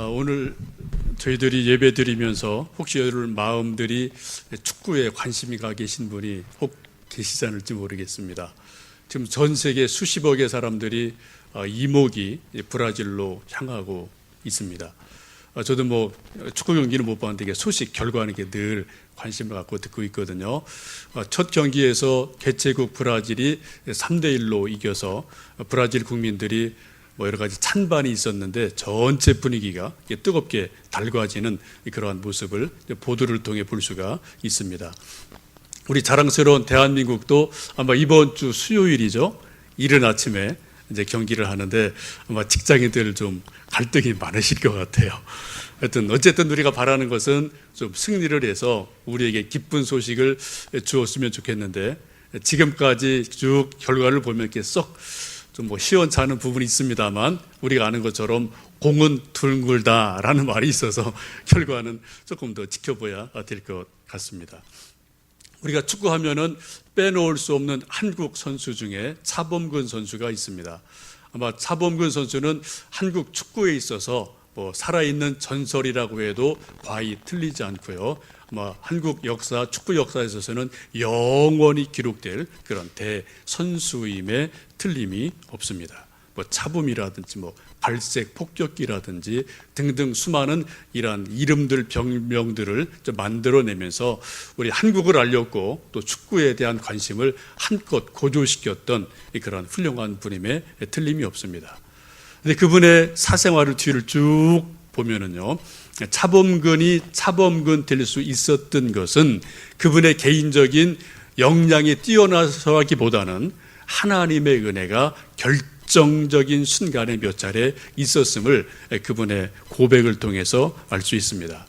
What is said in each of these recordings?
오늘 저희들이 예배 드리면서 혹시 여러분 마음들이 축구에 관심이 가 계신 분이 혹 계시지 않을지 모르겠습니다. 지금 전 세계 수십억의 사람들이 이목이 브라질로 향하고 있습니다. 저도 뭐 축구 경기는 못 봤는데 소식 결과는 늘 관심을 갖고 듣고 있거든요. 첫 경기에서 개최국 브라질이 3대1로 이겨서 브라질 국민들이 여러 가지 찬반이 있었는데 전체 분위기가 뜨겁게 달궈지는 그러한 모습을 보도를 통해 볼 수가 있습니다. 우리 자랑스러운 대한민국도 아마 이번 주 수요일이죠. 이른 아침에 이제 경기를 하는데 아마 직장인들 좀 갈등이 많으실 것 같아요. 하여튼 어쨌든 우리가 바라는 것은 좀 승리를 해서 우리에게 기쁜 소식을 주었으면 좋겠는데 지금까지 쭉 결과를 보면 이렇게 썩 좀 시원찮은 부분이 있습니다만 우리가 아는 것처럼 공은 둥글다라는 말이 있어서 결과는 조금 더 지켜봐야 될 것 같습니다. 우리가 축구하면은 빼놓을 수 없는 한국 선수 중에 차범근 선수가 있습니다. 아마 차범근 선수는 한국 축구에 있어서 살아있는 전설이라고 해도 과히 틀리지 않고요. 아마 한국 역사, 축구 역사에 있어서는 영원히 기록될 그런 대선수임에 틀림이 없습니다. 차범이라든지 발색 폭격기라든지 등등 수많은 이러한 이름들, 병명들을 만들어내면서 우리 한국을 알렸고 또 축구에 대한 관심을 한껏 고조시켰던 그런 훌륭한 분임에 틀림이 없습니다. 근데 그분의 사생활을 뒤를 쭉 보면은요, 차범근이 차범근 될 수 있었던 것은 그분의 개인적인 역량이 뛰어나서기보다는 하나님의 은혜가 결정적인 순간에 몇 차례 있었음을 그분의 고백을 통해서 알 수 있습니다.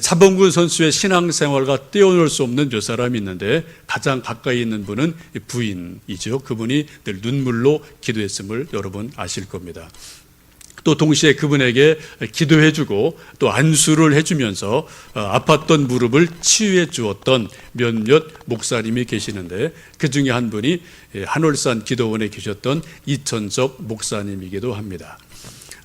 차범근 선수의 신앙생활과 떼어놓을 수 없는 몇 사람이 있는데 가장 가까이 있는 분은 부인이죠. 그분이 늘 눈물로 기도했음을 여러분 아실 겁니다. 또 동시에 그분에게 기도해주고 또 안수를 해주면서 아팠던 무릎을 치유해 주었던 몇몇 목사님이 계시는데 그 중에 한 분이 한월산 기도원에 계셨던 이천석 목사님이기도 합니다.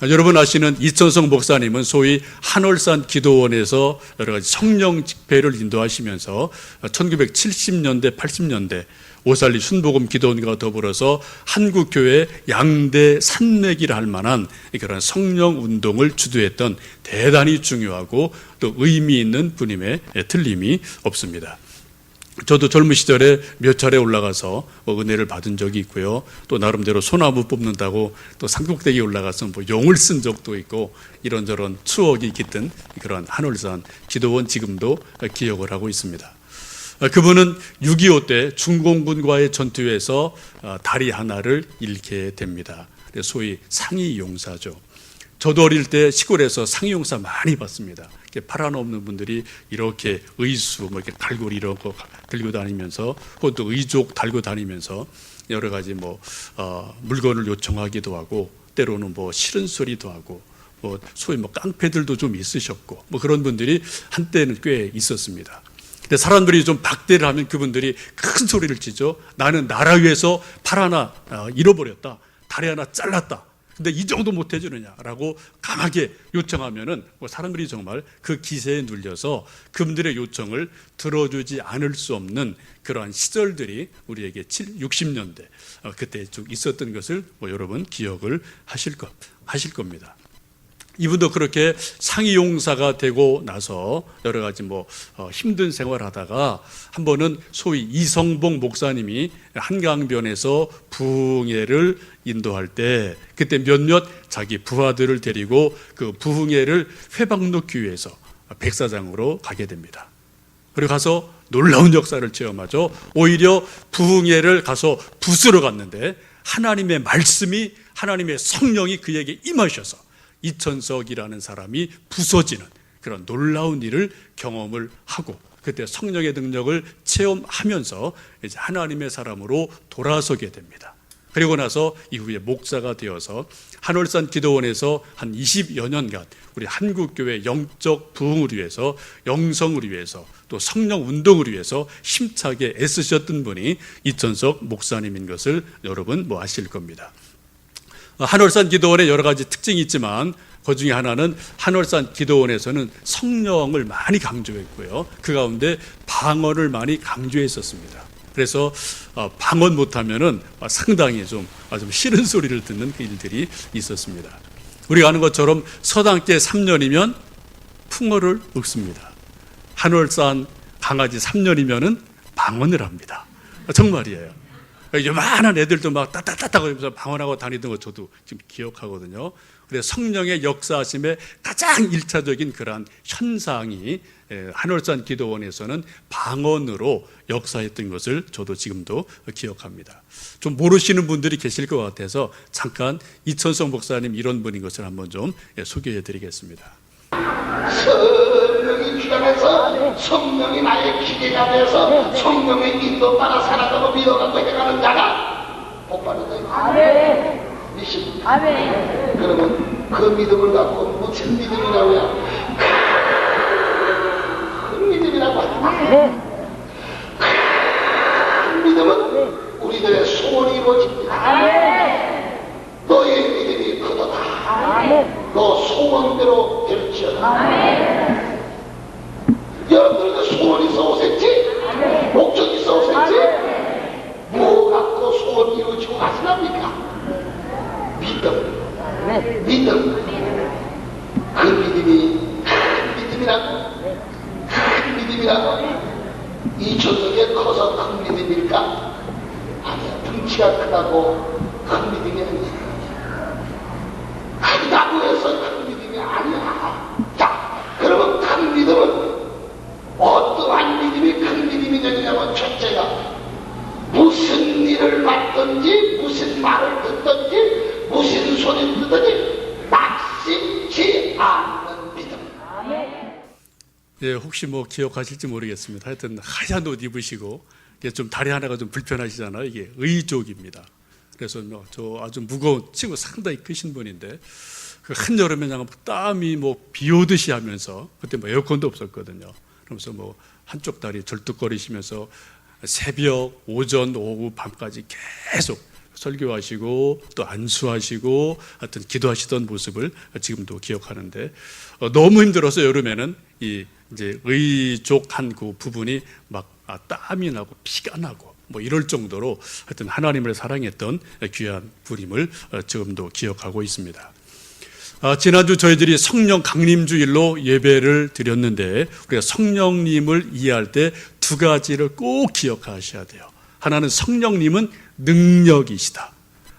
여러분 아시는 이천석 목사님은 소위 한월산 기도원에서 여러 가지 성령 집회를 인도하시면서 1970년대, 80년대 오살리 순복음 기도원과 더불어서 한국교회 양대 산맥이라 할 만한 그런 성령 운동을 주도했던 대단히 중요하고 또 의미 있는 분임에 틀림이 없습니다. 저도 젊은 시절에 몇 차례 올라가서 은혜를 받은 적이 있고요. 또 나름대로 소나무 뽑는다고 또 산꼭대기 올라가서 용을 쓴 적도 있고 이런저런 추억이 깃든 그런 한월산 기도원 지금도 기억을 하고 있습니다. 그분은 6.25 때 중공군과의 전투에서 다리 하나를 잃게 됩니다. 소위 상의용사죠. 저도 어릴 때 시골에서 상의용사 많이 봤습니다. 팔 없는 분들이 이렇게 의수, 이렇게 갈고리 이런 거 들고 다니면서, 또 의족 달고 다니면서 여러 가지 물건을 요청하기도 하고, 때로는 싫은 소리도 하고, 소위 깡패들도 좀 있으셨고, 그런 분들이 한때는 꽤 있었습니다. 근데 사람들이 좀 박대를 하면 그분들이 큰 소리를 치죠. 나는 나라 위해서 팔 하나 잃어버렸다. 다리 하나 잘랐다. 근데 이 정도 못 해주느냐라고 강하게 요청하면은 사람들이 정말 그 기세에 눌려서 그분들의 요청을 들어주지 않을 수 없는 그러한 시절들이 우리에게 60년대 그때 쭉 있었던 것을 여러분 기억을 하실 겁니다. 이분도 그렇게 상의용사가 되고 나서 여러 가지 힘든 생활을 하다가 한 번은 소위 이성봉 목사님이 한강변에서 부흥회를 인도할 때 그때 몇몇 자기 부하들을 데리고 그 부흥회를 회방놓기 위해서 백사장으로 가게 됩니다. 그리고 가서 놀라운 역사를 체험하죠. 오히려 부흥회를 가서 부수러 갔는데 하나님의 말씀이, 하나님의 성령이 그에게 임하셔서 이천석이라는 사람이 부서지는 그런 놀라운 일을 경험을 하고 그때 성령의 능력을 체험하면서 이제 하나님의 사람으로 돌아서게 됩니다. 그리고 나서 이후에 목사가 되어서 한월산 기도원에서 한 20여 년간 우리 한국교회 영적 부흥을 위해서, 영성을 위해서, 또 성령 운동을 위해서 힘차게 애쓰셨던 분이 이천석 목사님인 것을 여러분 아실 겁니다. 한월산 기도원에 여러 가지 특징이 있지만 그 중에 하나는 한월산 기도원에서는 성령을 많이 강조했고요. 그 가운데 방언을 많이 강조했었습니다. 그래서 방언 못하면은 상당히 좀 싫은 소리를 듣는 그 일들이 있었습니다. 우리가 아는 것처럼 서당계 3년이면 풍어를 읽습니다. 한월산 강아지 3년이면은 방언을 합니다. 정말이에요. 요만한 애들도 막 따따따따 거리면서 방언하고 다니던 거 저도 지금 기억하거든요. 그래서 성령의 역사하심의 가장 일차적인 그러한 현상이 한월산 기도원에서는 방언으로 역사했던 것을 저도 지금도 기억합니다. 좀 모르시는 분들이 계실 것 같아서 잠깐 이천성 목사님 이런 분인 것을 한번 좀 소개해 드리겠습니다. 성령이 주장해서 성령이 나의 기계가 돼서 성령의 인도 따라 살아가고 믿어가고 해가는 자가 복 받는다. 아멘. 믿습니다. 아멘. 그러면 그 믿음을 갖고 무슨 믿음이라고요? 큰 믿음이라고 합니다. 큰 믿음은 우리들의 소원이 이루어집니다. 아멘. 너의 믿음이 크도다. 아멘. 너 소원대로 될지어다. 아멘. 여러분들도 소원이 있어 오셨지? 아멘. 목적이 있어 오셨지? 뭐 갖고 소원 이루어지고 가시랍니까? 믿음. 믿음. 그 믿음이 큰 믿음이라고? 큰 믿음이라고? 이 조석에 커서 큰 믿음일까? 아니야. 등치가 크다고 큰 믿음이 아니야. 크다고 해서 큰 믿음이 아니야. 자, 그러면 큰 믿음은 어떠한 믿음이 큰 믿음이 되느냐면 첫째가 무슨 일을 맡든지 무슨 말을 듣든지 무슨 소리를 듣든지 낙심치 않는 믿음. 예, 혹시 뭐 기억하실지 모르겠습니다. 하여튼 하얀 옷 입으시고 이게 좀 다리 하나가 좀 불편하시잖아요. 이게 의족입니다. 그래서 저 아주 무거운 친구 상당히 크신 분인데 그 한여름에 그냥 땀이 뭐 비 오듯이 하면서 그때 뭐 에어컨도 없었거든요. 그러면서 뭐 한쪽 다리 절뚝거리시면서 새벽, 오전, 오후, 밤까지 계속 설교하시고 또 안수하시고 하여튼 기도하시던 모습을 지금도 기억하는데 너무 힘들어서 여름에는 이제 의족한 그 부분이 막 땀이 나고 피가 나고 뭐 이럴 정도로 하여튼 하나님을 사랑했던 귀한 분임을 지금도 기억하고 있습니다. 지난주 저희들이 성령 강림주일로 예배를 드렸는데 우리가 성령님을 이해할 때 두 가지를 꼭 기억하셔야 돼요. 하나는 성령님은 능력이시다.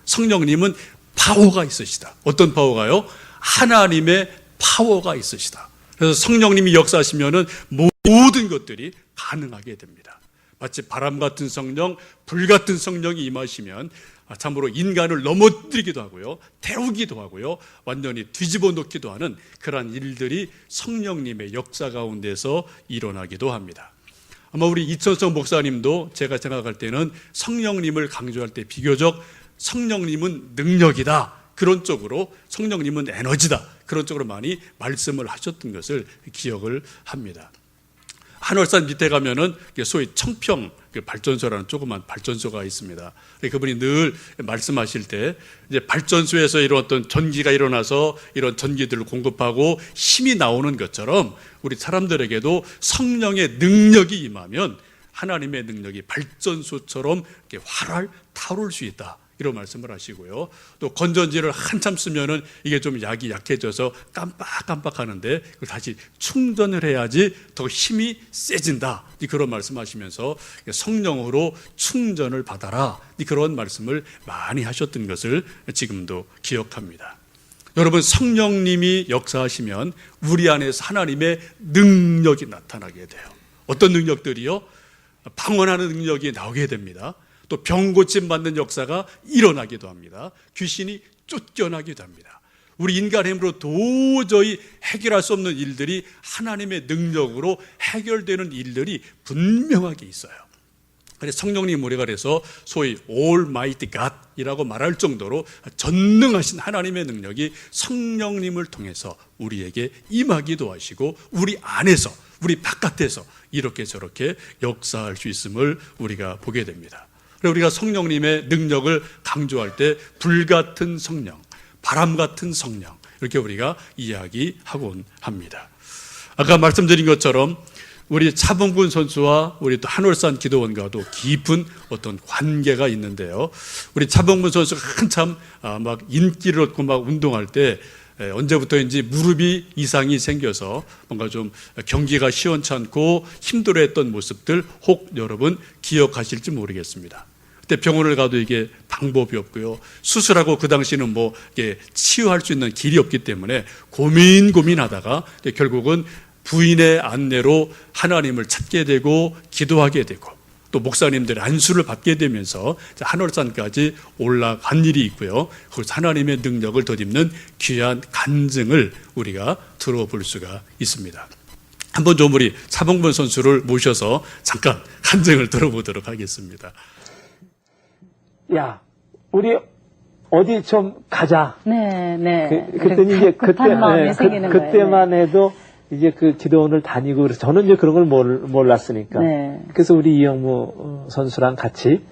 성령님은 파워가 있으시다. 어떤 파워가요? 하나님의 파워가 있으시다. 그래서 성령님이 역사하시면은 모든 것들이 가능하게 됩니다. 마치 바람 같은 성령, 불 같은 성령이 임하시면 참으로 인간을 넘어뜨리기도 하고요, 태우기도 하고요, 완전히 뒤집어 놓기도 하는 그러한 일들이 성령님의 역사 가운데서 일어나기도 합니다. 아마 우리 이천성 목사님도 제가 생각할 때는 성령님을 강조할 때 비교적 성령님은 능력이다, 그런 쪽으로, 성령님은 에너지다, 그런 쪽으로 많이 말씀을 하셨던 것을 기억을 합니다. 한월산 밑에 가면은 소위 청평 발전소라는 조그만 발전소가 있습니다. 그분이 늘 말씀하실 때 이제 발전소에서 이런 어떤 전기가 일어나서 이런 전기들을 공급하고 힘이 나오는 것처럼 우리 사람들에게도 성령의 능력이 임하면 하나님의 능력이 발전소처럼 이렇게 활활 타오를 수 있다, 이런 말씀을 하시고요. 또 건전지를 한참 쓰면은 이게 좀 약이 약해져서 깜빡깜빡 하는데 그걸 다시 충전을 해야지 더 힘이 세진다, 그런 말씀하시면서 성령으로 충전을 받아라, 그런 말씀을 많이 하셨던 것을 지금도 기억합니다. 여러분, 성령님이 역사하시면 우리 안에서 하나님의 능력이 나타나게 돼요. 어떤 능력들이요? 방언하는 능력이 나오게 됩니다. 또 병고침 받는 역사가 일어나기도 합니다. 귀신이 쫓겨나기도 합니다. 우리 인간의 힘으로 도저히 해결할 수 없는 일들이 하나님의 능력으로 해결되는 일들이 분명하게 있어요. 그래서 성령님 우리가 그래서 소위 Almighty God이라고 말할 정도로 전능하신 하나님의 능력이 성령님을 통해서 우리에게 임하기도 하시고 우리 안에서, 우리 바깥에서 이렇게 저렇게 역사할 수 있음을 우리가 보게 됩니다. 우리가 성령님의 능력을 강조할 때 불같은 성령, 바람 같은 성령, 그렇게 우리가 이야기하곤 합니다. 아까 말씀드린 것처럼 우리 차범근 선수와 우리 또 한월산 기도원과도 깊은 어떤 관계가 있는데요. 우리 차범근 선수가 한참 막 인기를 얻고 막 운동할 때 언제부터인지 무릎이 이상이 생겨서 뭔가 좀 경기가 시원찮고 힘들어했던 모습들 혹 여러분 기억하실지 모르겠습니다. 그때 병원을 가도 이게 방법이 없고요. 수술하고 그 당시는 뭐 이게 치유할 수 있는 길이 없기 때문에 고민하다가 결국은 부인의 안내로 하나님을 찾게 되고 기도하게 되고 또 목사님들의 안수를 받게 되면서 한월산까지 올라간 일이 있고요. 거기서 하나님의 능력을 덧입는 귀한 간증을 우리가 들어볼 수가 있습니다. 한번 좀 우리 차범근 선수를 모셔서 잠깐 간증을 들어보도록 하겠습니다. 야, 우리 어디 좀 가자. 네. 그랬더니 이제 급한 마음이 생기는 거예요. 그때만 해도 이제 그 기도원을 다니고 그래서 저는 이제 그런 걸 몰랐으니까. 네. 그래서 우리 이영무 선수랑 같이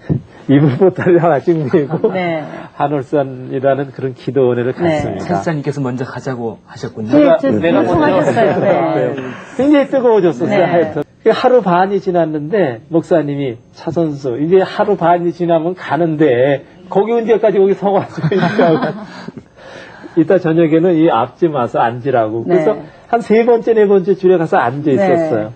이불보따리를 하나씩 메고 네. 한월산이라는 그런 기도원을 네. 갔습니다. 설사님께서 먼저 가자고 하셨군요. 내가 말씀하셨어요. 네. 굉장히 뜨거워졌었어요. 네. 하여튼. 하루 반이 지났는데 목사님이 차 선수 이제 하루 반이 지나면 가는데 거기 언제까지 거기 서가지고 있다고. 이따 저녁에는 이 앞집 와서 앉으라고. 그래서 네. 한 세 번째, 네 번째 줄에 가서 앉아 있었어요.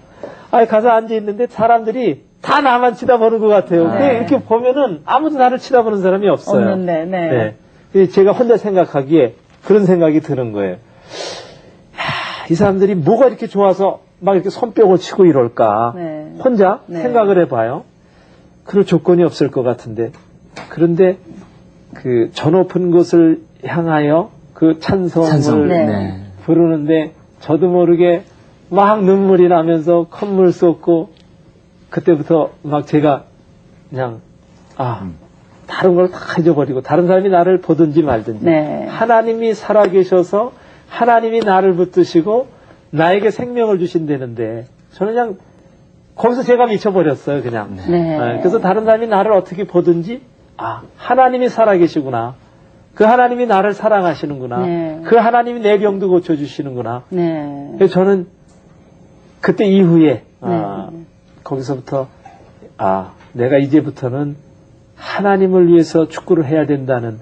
아니, 가서 앉아 있는데 사람들이 다 나만 쳐다보는 것 같아요. 근데 이렇게 보면은 아무도 나를 쳐다보는 사람이 없어요. 없는데, 네. 네. 그래서 제가 혼자 생각하기에 그런 생각이 드는 거예요. 야, 이 사람들이 뭐가 이렇게 좋아서 막 이렇게 손뼉을 치고 이럴까. 네. 혼자 네. 생각을 해봐요. 그럴 조건이 없을 것 같은데. 그런데 그 저 높은 곳을 향하여 그 찬송을 네. 부르는데 저도 모르게 막 눈물이 나면서 콧물 쏟고 그때부터 막 제가 그냥 다른 걸 다 잊어버리고 다른 사람이 나를 보든지 말든지 네. 하나님이 살아계셔서 하나님이 나를 붙드시고 나에게 생명을 주신다는데 저는 그냥 거기서 제가 미쳐버렸어요 그냥. 네. 그래서 다른 사람이 나를 어떻게 보든지 하나님이 살아계시구나. 그 하나님이 나를 사랑하시는구나. 네. 그 하나님이 내 병도 고쳐주시는구나. 네. 그래서 저는 그때 이후에 네. 거기서부터 내가 이제부터는 하나님을 위해서 축구를 해야 된다는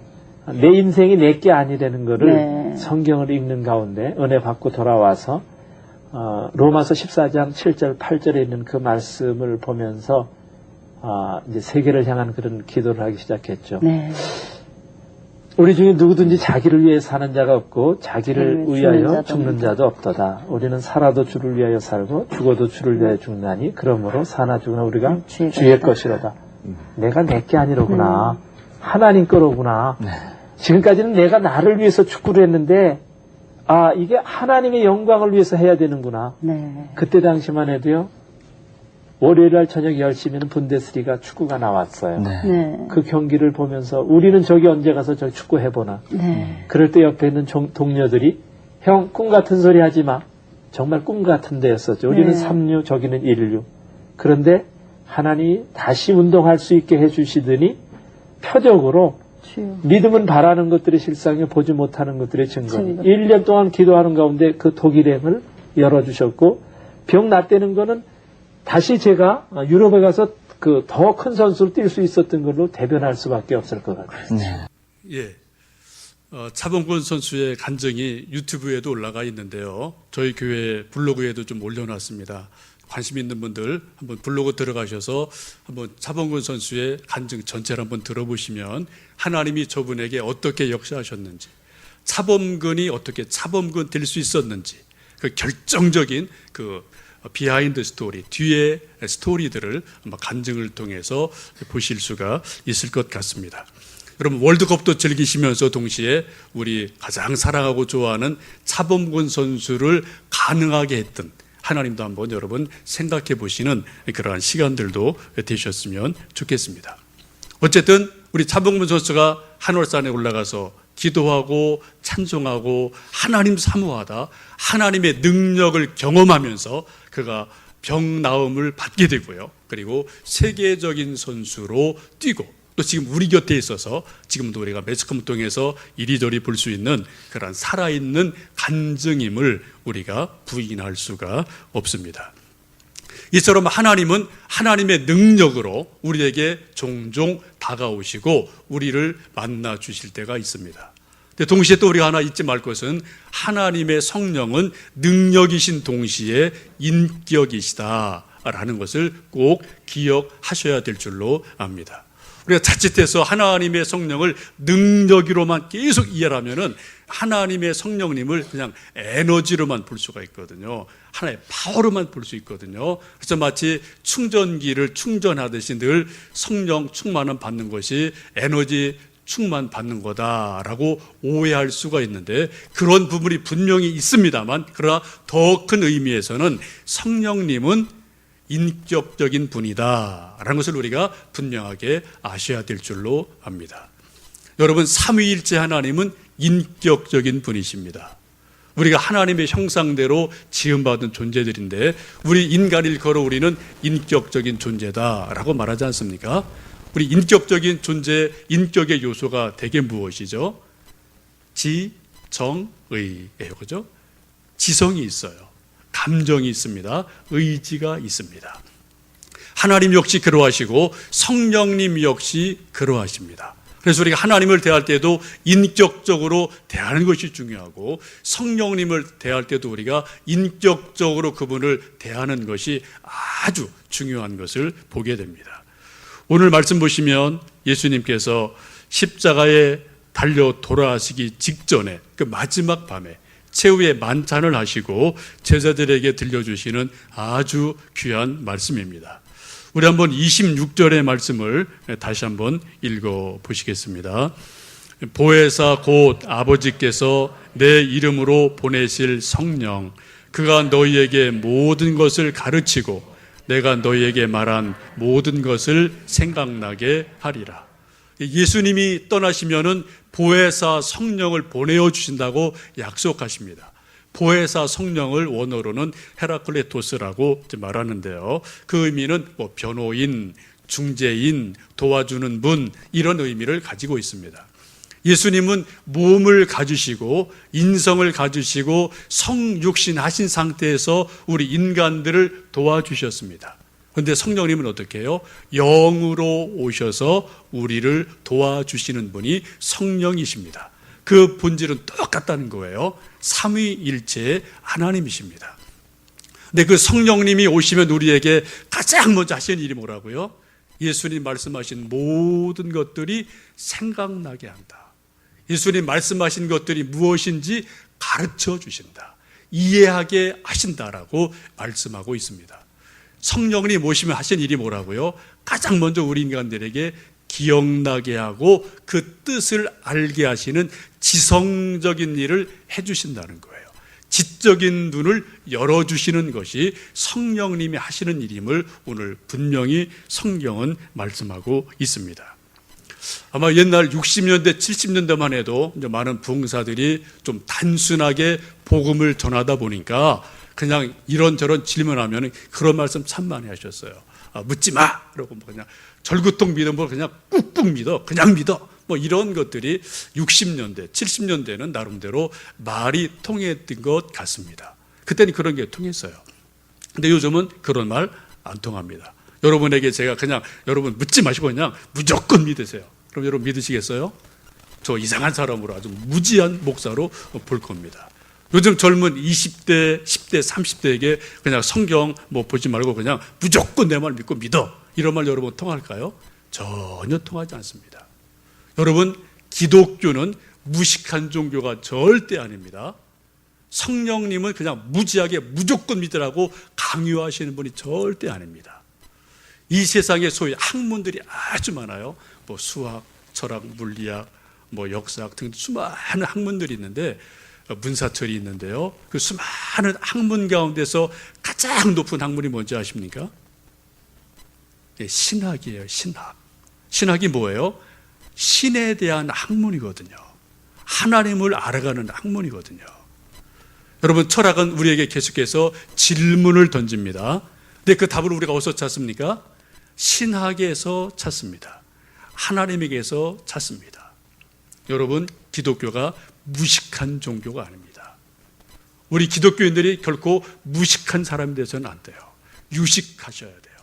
내 인생이 내게 아니라는 거를 네. 성경을 읽는 가운데 은혜 받고 돌아와서 로마서 14장 7절 8절에 있는 그 말씀을 보면서 이제 세계를 향한 그런 기도를 하기 시작했죠. 네. 우리 중에 누구든지 자기를 위해 사는 자가 없고 자기를 위하여 죽는 자도 없도다. 우리는 살아도 주를 위하여 살고 죽어도 주를 위하여 죽나니 그러므로 사나 죽으나 우리가 주의 것이로다. 내가 내게 아니로구나. 하나님 거로구나. 지금까지는 내가 나를 위해서 축구를 했는데 이게 하나님의 영광을 위해서 해야 되는구나. 네. 그때 당시만 해도요. 월요일날 저녁 10시면 분데스리가 축구가 나왔어요. 네. 그 경기를 보면서 우리는 저기 언제 가서 저 축구 해보나. 네. 그럴 때 옆에 있는 동료들이 형 꿈 같은 소리 하지 마. 정말 꿈 같은 데였었죠. 우리는 네. 3류 저기는 1류. 그런데 하나님이 다시 운동할 수 있게 해주시더니 표적으로 주여. 믿음은 바라는 것들의 실상이 보지 못하는 것들의 증거니 증거. 1년 동안 기도하는 가운데 그 독일행을 열어주셨고 병 낫다는 거는 다시 제가 유럽에 가서 그 더 큰 선수로 뛸 수 있었던 걸로 대변할 수밖에 없을 것 같아요. 예. 차범근 선수의 간증이 유튜브에도 올라가 있는데요. 저희 교회 블로그에도 좀 올려놨습니다. 관심 있는 분들 한번 블로그 들어가셔서 한번 차범근 선수의 간증 전체를 한번 들어보시면 하나님이 저분에게 어떻게 역사하셨는지, 차범근이 어떻게 차범근 될 수 있었는지, 그 결정적인 그 비하인드 스토리, 뒤의 스토리들을 아마 간증을 통해서 보실 수가 있을 것 같습니다. 여러분 월드컵도 즐기시면서 동시에 우리 가장 사랑하고 좋아하는 차범근 선수를 가능하게 했던 하나님도 한번 여러분 생각해 보시는 그러한 시간들도 되셨으면 좋겠습니다. 어쨌든 우리 차범근 선수가 한월산에 올라가서 기도하고 찬송하고 하나님 사모하다 하나님의 능력을 경험하면서 그가 병 나음을 받게 되고요. 그리고 세계적인 선수로 뛰고 또 지금 우리 곁에 있어서 지금도 우리가 매스컴을 통해서 이리저리 볼 수 있는 그런 살아있는 간증임을 우리가 부인할 수가 없습니다. 이처럼 하나님은 하나님의 능력으로 우리에게 종종 다가오시고 우리를 만나 주실 때가 있습니다. 동시에 또 우리가 하나 잊지 말 것은 하나님의 성령은 능력이신 동시에 인격이시다라는 것을 꼭 기억하셔야 될 줄로 압니다. 우리가 자칫해서 하나님의 성령을 능력으로만 계속 이해하면은 하나님의 성령님을 그냥 에너지로만 볼 수가 있거든요. 하나의 파워로만 볼 수 있거든요. 그래서 마치 충전기를 충전하듯이 늘 성령 충만을 받는 것이 에너지 충만 받는 거다라고 오해할 수가 있는데 그런 부분이 분명히 있습니다만 그러나 더 큰 의미에서는 성령님은 인격적인 분이다라는 것을 우리가 분명하게 아셔야 될 줄로 압니다. 여러분, 삼위일체 하나님은 인격적인 분이십니다. 우리가 하나님의 형상대로 지음받은 존재들인데 우리 인간을 걸어 우리는 인격적인 존재다라고 말하지 않습니까? 우리 인격적인 존재, 인격의 요소가 대개 무엇이죠? 지정의예요. 그죠? 지성이 있어요. 감정이 있습니다. 의지가 있습니다. 하나님 역시 그러하시고 성령님 역시 그러하십니다. 그래서 우리가 하나님을 대할 때도 인격적으로 대하는 것이 중요하고 성령님을 대할 때도 우리가 인격적으로 그분을 대하는 것이 아주 중요한 것을 보게 됩니다. 오늘 말씀 보시면 예수님께서 십자가에 달려 돌아가시기 직전에 그 마지막 밤에 최후의 만찬을 하시고 제자들에게 들려주시는 아주 귀한 말씀입니다. 우리 한번 26절의 말씀을 다시 한번 읽어 보시겠습니다. 보혜사 곧 아버지께서 내 이름으로 보내실 성령, 그가 너희에게 모든 것을 가르치고 내가 너희에게 말한 모든 것을 생각나게 하리라. 예수님이 떠나시면은 보혜사 성령을 보내어 주신다고 약속하십니다. 보혜사 성령을 원어로는 헤라클레토스라고 말하는데요. 그 의미는 변호인, 중재인, 도와주는 분, 이런 의미를 가지고 있습니다. 예수님은 몸을 가지시고 인성을 가지시고 성육신 하신 상태에서 우리 인간들을 도와주셨습니다. 그런데 성령님은 어떻게 해요? 영으로 오셔서 우리를 도와주시는 분이 성령이십니다. 그 본질은 똑같다는 거예요. 삼위일체의 하나님이십니다. 근데 그 성령님이 오시면 우리에게 가장 먼저 하시는 일이 뭐라고요? 예수님 말씀하신 모든 것들이 생각나게 한다. 예수님 말씀하신 것들이 무엇인지 가르쳐 주신다. 이해하게 하신다라고 말씀하고 있습니다. 성령님 오시면 하신 일이 뭐라고요? 가장 먼저 우리 인간들에게 기억나게 하고 그 뜻을 알게 하시는 지성적인 일을 해주신다는 거예요. 지적인 눈을 열어주시는 것이 성령님이 하시는 일임을 오늘 분명히 성경은 말씀하고 있습니다. 아마 옛날 60년대, 70년대만 해도 이제 많은 부흥사들이 좀 단순하게 복음을 전하다 보니까 그냥 이런저런 질문하면 그런 말씀 참 많이 하셨어요. 묻지 마! 그러고 그냥 절구통 믿는 걸 그냥 꾹꾹 믿어. 그냥 믿어. 이런 것들이 60년대, 70년대는 나름대로 말이 통했던 것 같습니다. 그때는 그런 게 통했어요. 근데 요즘은 그런 말 안 통합니다. 여러분에게 제가 그냥 여러분 묻지 마시고 그냥 무조건 믿으세요. 그럼 여러분 믿으시겠어요? 저 이상한 사람으로 아주 무지한 목사로 볼 겁니다. 요즘 젊은 20대, 10대, 30대에게 그냥 성경 보지 말고 그냥 무조건 내 말 믿고 믿어. 이런 말 여러분 통할까요? 전혀 통하지 않습니다. 여러분, 기독교는 무식한 종교가 절대 아닙니다. 성령님은 그냥 무지하게 무조건 믿으라고 강요하시는 분이 절대 아닙니다. 이 세상에 소위 학문들이 아주 많아요. 수학, 철학, 물리학, 역사학 등 수많은 학문들이 있는데 문사철이 있는데요. 그 수많은 학문 가운데서 가장 높은 학문이 뭔지 아십니까? 신학이에요. 신학. 신학이 뭐예요? 신에 대한 학문이거든요. 하나님을 알아가는 학문이거든요. 여러분, 철학은 우리에게 계속해서 질문을 던집니다. 근데 그 답을 우리가 어디서 찾습니까? 신학에서 찾습니다. 하나님에게서 찾습니다. 여러분, 기독교가 무식한 종교가 아닙니다. 우리 기독교인들이 결코 무식한 사람이 되서는 안 돼요. 유식하셔야 돼요.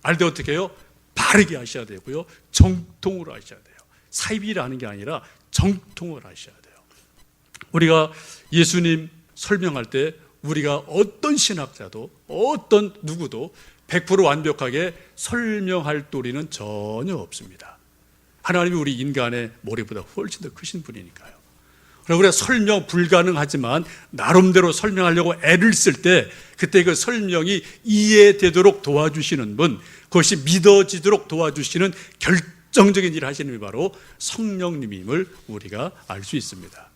알 때 어떻게 해요? 바르게 하셔야 되고요. 정통으로 하셔야 돼요. 사입이라는 게 아니라 정통을 하셔야 돼요. 우리가 예수님 설명할 때 우리가 어떤 신학자도 어떤 누구도 100% 완벽하게 설명할 도리는 전혀 없습니다. 하나님이 우리 인간의 머리보다 훨씬 더 크신 분이니까요. 그래서 우리가 설명 불가능하지만 나름대로 설명하려고 애를 쓸 때 그때 그 설명이 이해되도록 도와주시는 분, 그것이 믿어지도록 도와주시는 결정적인 일을 하시는 분이 바로 성령님임을 우리가 알 수 있습니다.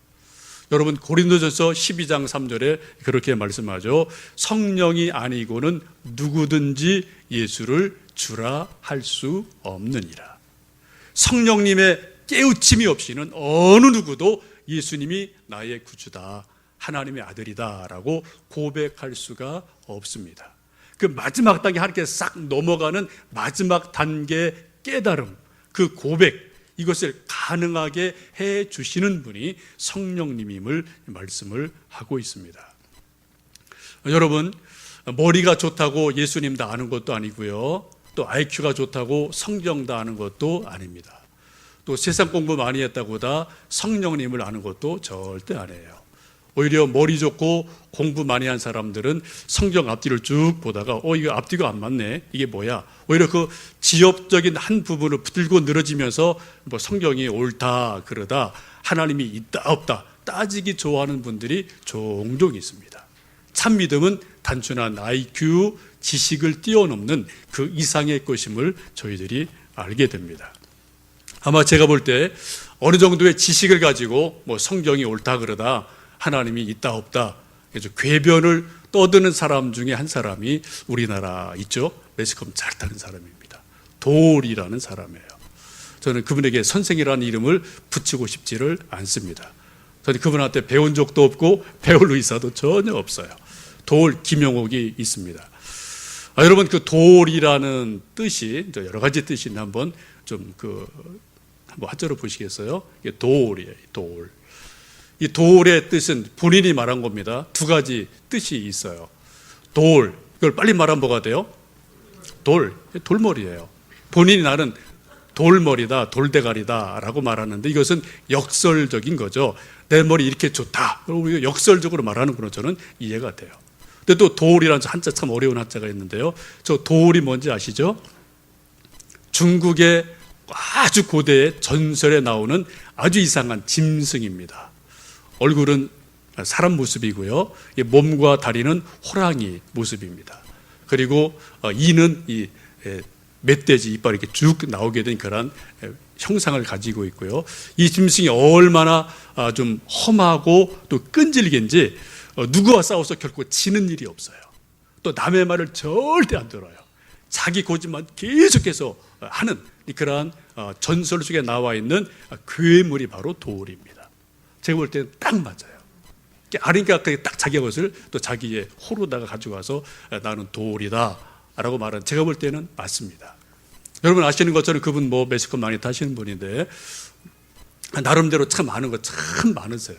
여러분, 고린도전서 12장 3절에 그렇게 말씀하죠. 성령이 아니고는 누구든지 예수를 주라 할 수 없느니라. 성령님의 깨우침이 없이는 어느 누구도 예수님이 나의 구주다, 하나님의 아들이다 라고 고백할 수가 없습니다. 그 마지막 단계 하나님께 싹 넘어가는 마지막 단계 깨달음, 그 고백, 이것을 가능하게 해 주시는 분이 성령님임을 말씀을 하고 있습니다. 여러분, 머리가 좋다고 예수님 다 아는 것도 아니고요, 또 IQ가 좋다고 성경 다 아는 것도 아닙니다. 또 세상 공부 많이 했다고 다 성령님을 아는 것도 절대 아니에요. 오히려 머리 좋고 공부 많이 한 사람들은 성경 앞뒤를 쭉 보다가 이거 앞뒤가 안 맞네, 이게 뭐야, 오히려 그 지엽적인 한 부분을 붙들고 늘어지면서 뭐 성경이 옳다 그러다 하나님이 있다 없다 따지기 좋아하는 분들이 종종 있습니다. 참 믿음은 단순한 IQ, 지식을 뛰어넘는 그 이상의 것임을 저희들이 알게 됩니다. 아마 제가 볼 때 어느 정도의 지식을 가지고 뭐 성경이 옳다 그러다 하나님이 있다 없다 그래서 궤변을 떠드는 사람 중에 한 사람이 우리나라 있죠. 매스컴 잘 타는 사람입니다. 도울이라는 사람이에요. 저는 그분에게 선생이라는 이름을 붙이고 싶지를 않습니다. 저는 그분한테 배운 적도 없고 배울 의사도 전혀 없어요. 도울 김영옥이 있습니다. 여러분, 그 도울이라는 뜻이 여러 가지 뜻이 있는데 한번 좀 한번 한자로 보시겠어요? 이게 도울이에요. 도울. 이 도울의 뜻은 본인이 말한 겁니다. 두 가지 뜻이 있어요. 돌, 이걸 빨리 말하면 뭐가 돼요? 돌머리예요. 본인이 나는 돌머리다, 돌대가리다 라고 말하는데 이것은 역설적인 거죠. 내 머리 이렇게 좋다. 그리고 역설적으로 말하는 거로 저는 이해가 돼요. 근데 또 도울이라는 한자, 참 어려운 한자가 있는데요. 저 도울이 뭔지 아시죠? 중국의 아주 고대의 전설에 나오는 아주 이상한 짐승입니다. 얼굴은 사람 모습이고요, 몸과 다리는 호랑이 모습입니다. 그리고 이는 이 멧돼지 이빨이 이렇게 쭉 나오게 된 그런 형상을 가지고 있고요. 이 짐승이 얼마나 좀 험하고 또 끈질긴지 누구와 싸워서 결코 지는 일이 없어요. 또 남의 말을 절대 안 들어요. 자기 고집만 계속해서 하는 그러한 전설 속에 나와 있는 괴물이 바로 도울입니다. 제가 볼 때는 딱 맞아요. 아니까 딱 자기 것을 또 자기의 호로다가 가져가서 나는 도울이다 라고 말하는, 제가 볼 때는 맞습니다. 여러분 아시는 것처럼 그분 뭐 매스컴 많이 타시는 분인데 나름대로 참 아는 거 참 많으세요.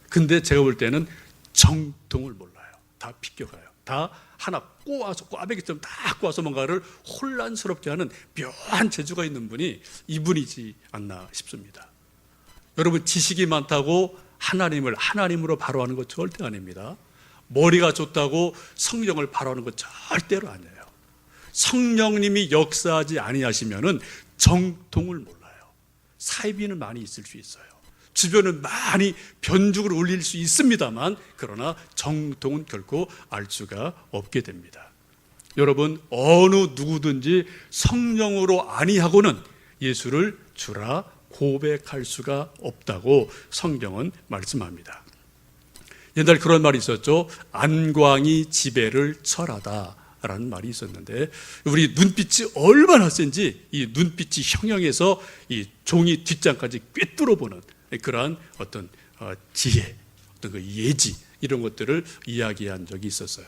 근데 제가 볼 때는 정통을 몰라요. 다 비껴가요. 다 하나 꼬아서 꽈배기처럼 다 꼬아서 뭔가를 혼란스럽게 하는 묘한 재주가 있는 분이 이분이지 않나 싶습니다. 여러분, 지식이 많다고 하나님을 하나님으로 바로 하는 것 절대 아닙니다. 머리가 좋다고 성령을 바로 하는 것 절대로 아니에요. 성령님이 역사하지 아니하시면은 정통을 몰라요. 사이비는 많이 있을 수 있어요. 주변은 많이 변죽을 울릴 수 있습니다만 그러나 정통은 결코 알 수가 없게 됩니다. 여러분, 어느 누구든지 성령으로 아니하고는 예수를 주라 고백할 수가 없다고 성경은 말씀합니다. 옛날 그런 말이 있었죠. 안광이 지배를 철하다 라는 말이 있었는데 우리 눈빛이 얼마나 센지 이 눈빛이 형형해서 이 종이 뒷장까지 꿰뚫어보는 그러한 어떤 지혜, 어떤 그 예지 이런 것들을 이야기한 적이 있었어요.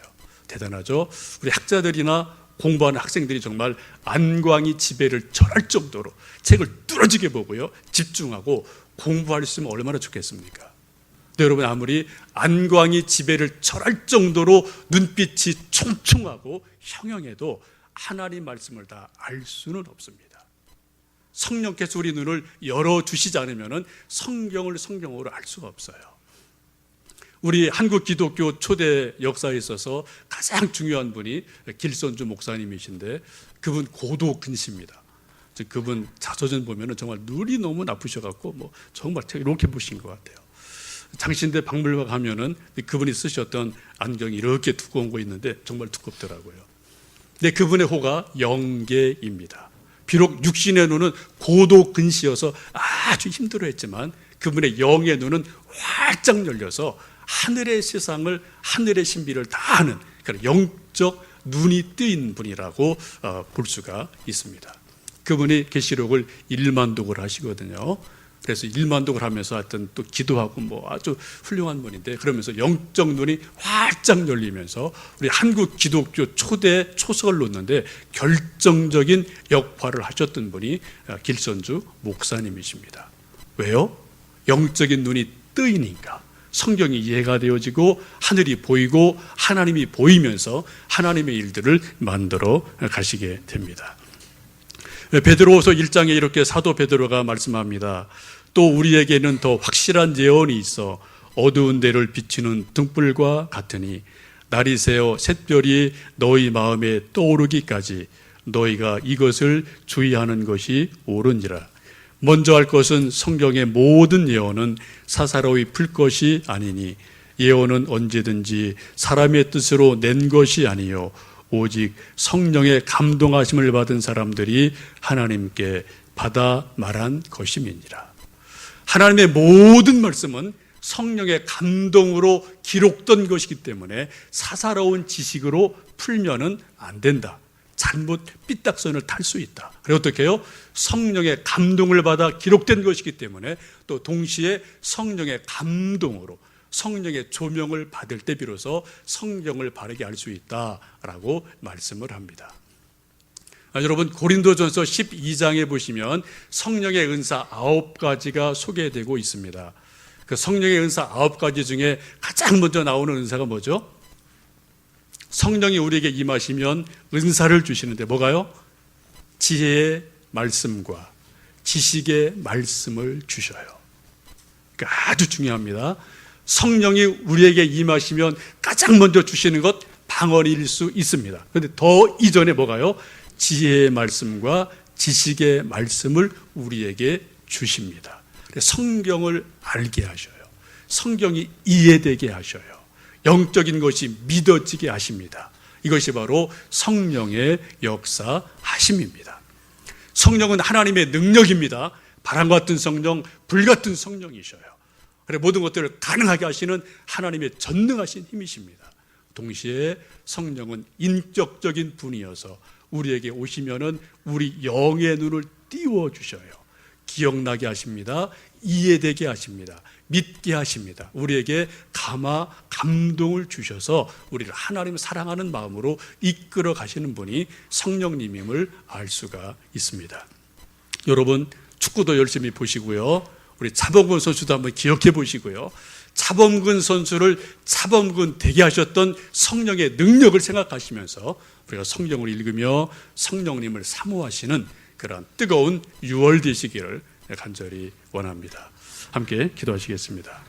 대단하죠. 우리 학자들이나 공부하는 학생들이 정말 안광이 지배를 절할 정도로 책을 뚫어지게 보고요, 집중하고 공부할 수 있으면 얼마나 좋겠습니까? 근데 여러분, 아무리 안광이 지배를 절할 정도로 눈빛이 총총하고 형형해도 하나님 말씀을 다 알 수는 없습니다. 성령께서 우리 눈을 열어주시지 않으면 성경을 성경으로 알 수가 없어요. 우리 한국 기독교 초대 역사에 있어서 가장 중요한 분이 길선주 목사님이신데, 그분 고도근시입니다. 그분 자서전 보면은 정말 눈이 너무 나쁘셔갖고 정말 이렇게 보신 것 같아요. 장신대 박물관 가면은 그분이 쓰셨던 안경이 이렇게 두꺼운 거 있는데 정말 두껍더라고요. 근데 그분의 호가 영계입니다. 비록 육신의 눈은 고도근시여서 아주 힘들어했지만 그분의 영의 눈은 활짝 열려서 하늘의 세상을, 하늘의 신비를 다 아는 그런 영적 눈이 뜨인 분이라고 볼 수가 있습니다. 그분이 계시록을 일만독을 하시거든요. 그래서 일만독을 하면서 하여튼 또 기도하고 아주 훌륭한 분인데, 그러면서 영적 눈이 활짝 열리면서 우리 한국 기독교 초대 초석을 놓는데 결정적인 역할을 하셨던 분이 길선주 목사님이십니다. 왜요? 영적인 눈이 뜨이니까 성경이 이해가 되어지고 하늘이 보이고 하나님이 보이면서 하나님의 일들을 만들어 가시게 됩니다. 베드로후서 1장에 이렇게 사도 베드로가 말씀합니다. 또 우리에게는 더 확실한 예언이 있어 어두운 데를 비추는 등불과 같으니 날이 새어 샛별이 너희 마음에 떠오르기까지 너희가 이것을 주의하는 것이 옳으니라. 먼저 할 것은 성경의 모든 예언은 사사로이 풀 것이 아니니 예언은 언제든지 사람의 뜻으로 낸 것이 아니요 오직 성령의 감동하심을 받은 사람들이 하나님께 받아 말한 것임이니라. 하나님의 모든 말씀은 성령의 감동으로 기록된 것이기 때문에 사사로운 지식으로 풀면은 안 된다. 잘못 삐딱선을 탈 수 있다. 그리고 어떻게 해요? 성령의 감동을 받아 기록된 것이기 때문에 또 동시에 성령의 감동으로 성령의 조명을 받을 때 비로소 성경을 바르게 알 수 있다라고 말씀을 합니다. 여러분, 고린도전서 12장에 보시면 성령의 은사 9가지가 소개되고 있습니다. 그 성령의 은사 9가지 중에 가장 먼저 나오는 은사가 뭐죠? 성령이 우리에게 임하시면 은사를 주시는데 뭐가요? 지혜의 말씀과 지식의 말씀을 주셔요. 그러니까 아주 중요합니다. 성령이 우리에게 임하시면 가장 먼저 주시는 것 방언일 수 있습니다. 그런데 더 이전에 뭐가요? 지혜의 말씀과 지식의 말씀을 우리에게 주십니다. 성경을 알게 하셔요. 성경이 이해되게 하셔요. 영적인 것이 믿어지게 하십니다. 이것이 바로 성령의 역사하심입니다. 성령은 하나님의 능력입니다. 바람 같은 성령, 불 같은 성령이셔요. 그래 모든 것들을 가능하게 하시는 하나님의 전능하신 힘이십니다. 동시에 성령은 인격적인 분이어서 우리에게 오시면은 우리 영의 눈을 띄워 주셔요. 기억나게 하십니다. 이해되게 하십니다. 믿게 하십니다. 우리에게 감동을 주셔서 우리를 하나님을 사랑하는 마음으로 이끌어 가시는 분이 성령님임을 알 수가 있습니다. 여러분, 축구도 열심히 보시고요. 우리 차범근 선수도 한번 기억해 보시고요. 차범근 선수를 차범근 되게 하셨던 성령의 능력을 생각하시면서 우리가 성경을 읽으며 성령님을 사모하시는 그런 뜨거운 6월 되시기를 간절히 원합니다. 함께 기도하시겠습니다.